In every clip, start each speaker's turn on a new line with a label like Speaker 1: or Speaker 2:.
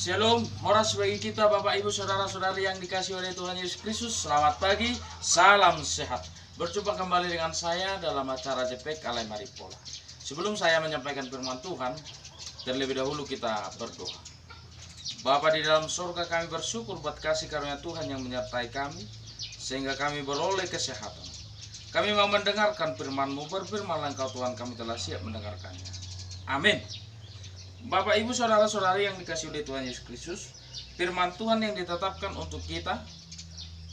Speaker 1: Shalom, horas bagi kita Bapak Ibu Saudara-saudari yang dikasih oleh Tuhan Yesus Kristus. Selamat pagi, salam sehat. Berjumpa kembali dengan saya dalam acara JPK Alai Maripola. Sebelum saya menyampaikan firman Tuhan, terlebih dahulu kita berdoa. Bapa di dalam surga, kami bersyukur buat kasih karunia Tuhan yang menyertai kami, sehingga kami beroleh kesehatan. Kami mau mendengarkan firman-Mu, berfirmanlah Engkau Tuhan, kami telah siap mendengarkannya. Amin. Bapak Ibu Saudara-saudari yang dikasih oleh Tuhan Yesus Kristus, firman Tuhan yang ditetapkan untuk kita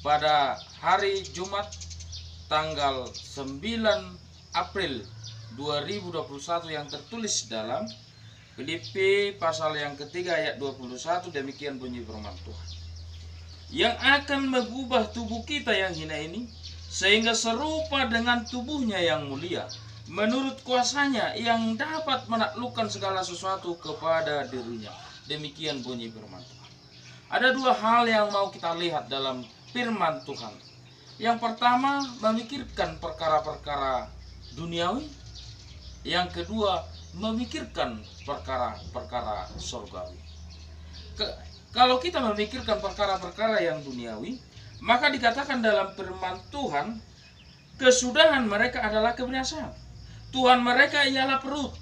Speaker 1: pada hari Jumat tanggal 9 April 2021 yang tertulis dalam Filipi pasal yang ketiga ayat 21. Demikian bunyi firman Tuhan, yang akan mengubah tubuh kita yang hina ini sehingga serupa dengan tubuhnya yang mulia, menurut kuasanya yang dapat menaklukkan segala sesuatu kepada dirinya. Demikian bunyi firman Tuhan. Ada dua hal yang mau kita lihat dalam firman Tuhan. Yang pertama, memikirkan perkara-perkara duniawi. Yang kedua, memikirkan perkara-perkara surgawi. Kalau kita memikirkan perkara-perkara yang duniawi, maka dikatakan dalam firman Tuhan, kesudahan mereka adalah kebinasaan. Tuhan mereka ialah perut,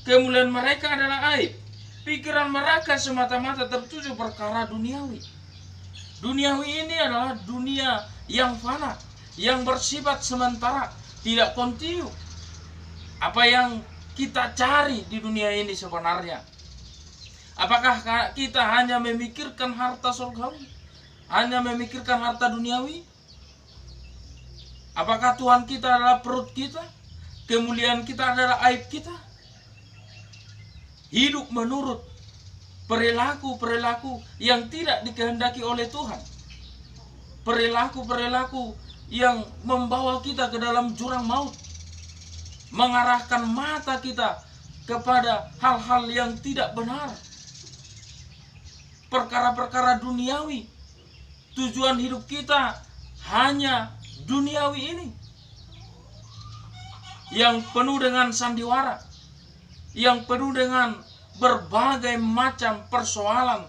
Speaker 1: kemuliaan mereka adalah aib. Pikiran mereka semata-mata tertuju perkara duniawi. Duniawi ini adalah dunia yang fana, yang bersifat sementara, tidak kontinu. Apa yang kita cari di dunia ini sebenarnya? Apakah kita hanya memikirkan harta surgawi? Hanya memikirkan harta duniawi? Apakah Tuhan kita adalah perut kita? Kemuliaan kita adalah aib kita? Hidup menurut perilaku-perilaku yang tidak dikehendaki oleh Tuhan. Perilaku-perilaku yang membawa kita ke dalam jurang maut. Mengarahkan mata kita kepada hal-hal yang tidak benar. Perkara-perkara duniawi. Tujuan hidup kita hanya duniawi ini, yang penuh dengan sandiwara, yang penuh dengan berbagai macam persoalan.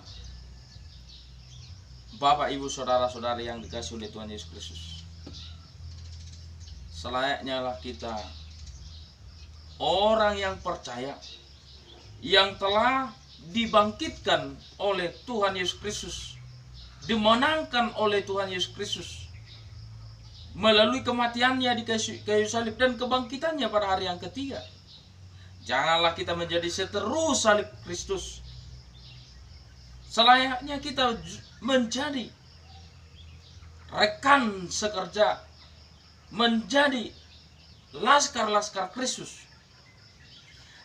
Speaker 1: Bapak, Ibu, Saudara-saudari yang dikasih oleh Tuhan Yesus Kristus, selayaknya lah kita orang yang percaya, yang telah dibangkitkan oleh Tuhan Yesus Kristus, dimenangkan oleh Tuhan Yesus Kristus melalui kematiannya di kayu salib dan kebangkitannya pada hari yang ketiga. Janganlah kita menjadi seteru salib Kristus. Selayaknya kita menjadi rekan sekerja, menjadi laskar-laskar Kristus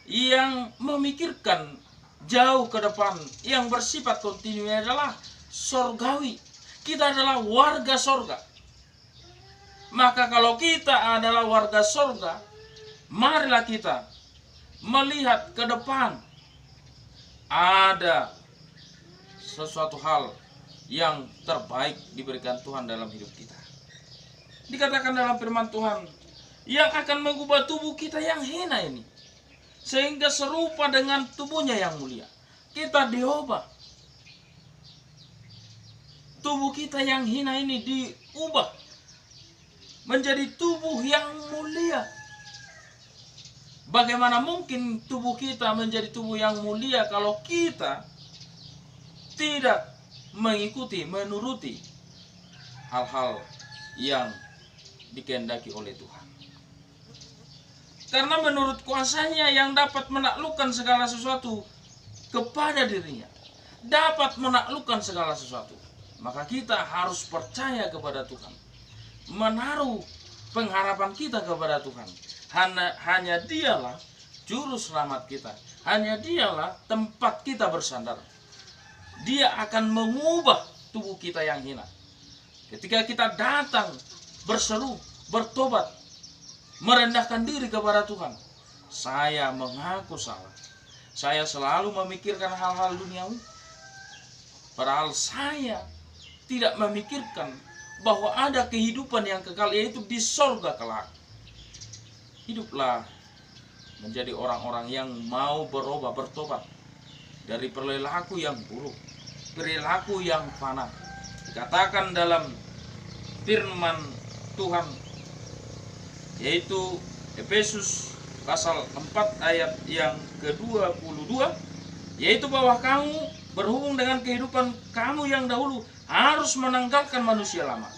Speaker 1: yang memikirkan jauh ke depan, yang bersifat kontinu adalah surgawi. Kita adalah warga surga. Maka kalau kita adalah warga surga, marilah kita melihat ke depan. Ada sesuatu hal yang terbaik diberikan Tuhan dalam hidup kita. Dikatakan dalam firman Tuhan, yang akan mengubah tubuh kita yang hina ini sehingga serupa dengan tubuhnya yang mulia. Kita diubah. Tubuh kita yang hina ini diubah menjadi tubuh yang mulia. Bagaimana mungkin tubuh kita menjadi tubuh yang mulia kalau kita tidak mengikuti, menuruti hal-hal yang dikehendaki oleh Tuhan? Karena menurut kuasanya yang dapat menaklukkan segala sesuatu kepada dirinya, dapat menaklukkan segala sesuatu, maka kita harus percaya kepada Tuhan, menaruh pengharapan kita kepada Tuhan. Hanya Dialah juru selamat kita, hanya Dialah tempat kita bersandar. Dia akan mengubah tubuh kita yang hina. Ketika kita datang berseru, bertobat, merendahkan diri kepada Tuhan, saya mengaku salah, saya selalu memikirkan hal-hal duniawi, padahal saya tidak memikirkan bahwa ada kehidupan yang kekal, yaitu di sorga kelak. Hiduplah menjadi orang-orang yang mau berubah, bertobat dari perilaku yang buruk, perilaku yang fana. Dikatakan dalam firman Tuhan, yaitu Efesus pasal 4 ayat yang ke-22, yaitu bahwa kamu berhubung dengan kehidupan kamu yang dahulu harus menanggalkan manusia lama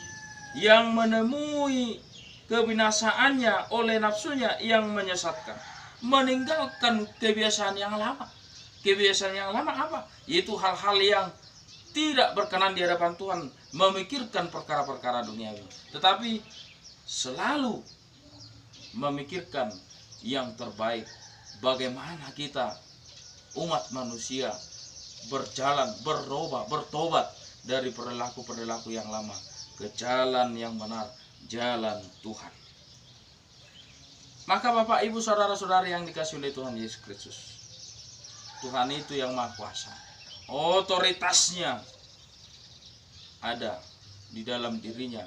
Speaker 1: yang menemui kebinasaannya oleh nafsunya yang menyesatkan. Meninggalkan kebiasaan yang lama. Kebiasaan yang lama apa? Yaitu hal-hal yang tidak berkenan di hadapan Tuhan, memikirkan perkara-perkara duniawi, tetapi selalu memikirkan yang terbaik. Bagaimana kita umat manusia berjalan, berubah, bertobat dari perilaku-perilaku yang lama ke jalan yang benar, jalan Tuhan. Maka Bapak, Ibu, saudara-saudari yang dikasihi oleh Tuhan Yesus Kristus, Tuhan itu yang Maha Kuasa. Otoritasnya ada di dalam dirinya,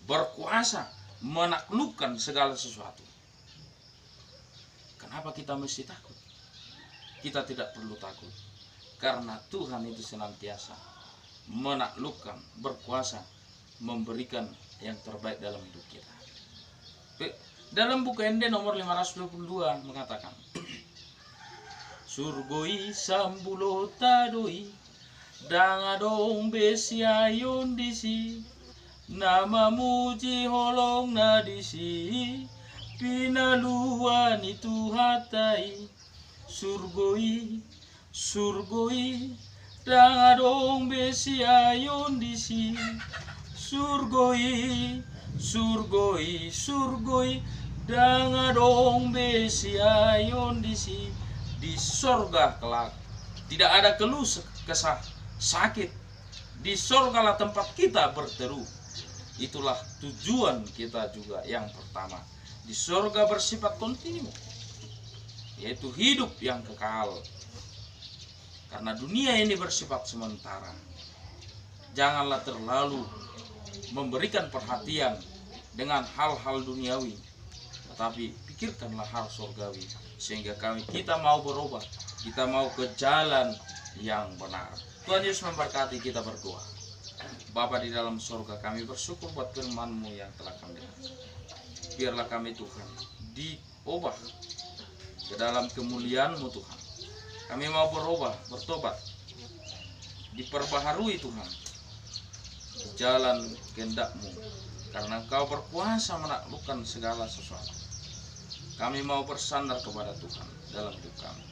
Speaker 1: berkuasa menaklukkan segala sesuatu. Kenapa kita mesti takut? Kita tidak perlu takut, karena Tuhan itu senantiasa menaklukkan, berkuasa, memberikan yang terbaik dalam hidup kita. Dalam buku ND nomor 522 mengatakan, surgoi sambulo tadoi dangadong besiayon disi nama muji holong nadisi pinaluan itu hatai surgoi dangadong besiayon disi surgoi dangadong besiayon disi. Di sorga kelak tidak ada keluh kesah sakit. Di sorgalah tempat kita berteduh. Itulah tujuan kita juga yang pertama. Di sorga bersifat kontinu, yaitu hidup yang kekal. Karena dunia ini bersifat sementara. Janganlah terlalu memberikan perhatian dengan hal-hal duniawi, tetapi pikirkanlah hal surgawi, sehingga kita mau berubah, kita mau ke jalan yang benar. Tuhan Yesus memberkati. Kita berdoa. Bapa di dalam surga, kami bersyukur buat firman-Mu yang telah kami dengar. Biarlah kami Tuhan diubah ke dalam kemuliaan-Mu Tuhan. Kami mau berubah, bertobat, diperbaharui Tuhan, jalan kehendak-Mu, karena Engkau berkuasa menaklukkan segala sesuatu. Kami mau bersandar kepada Tuhan dalam hidup kami.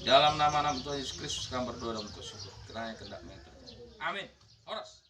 Speaker 1: Dalam nama Tuhan Yesus Kristus kami berdoa dan bersyukur. Kiranya kehendak-Mu yang terjadi. Amin. Oras.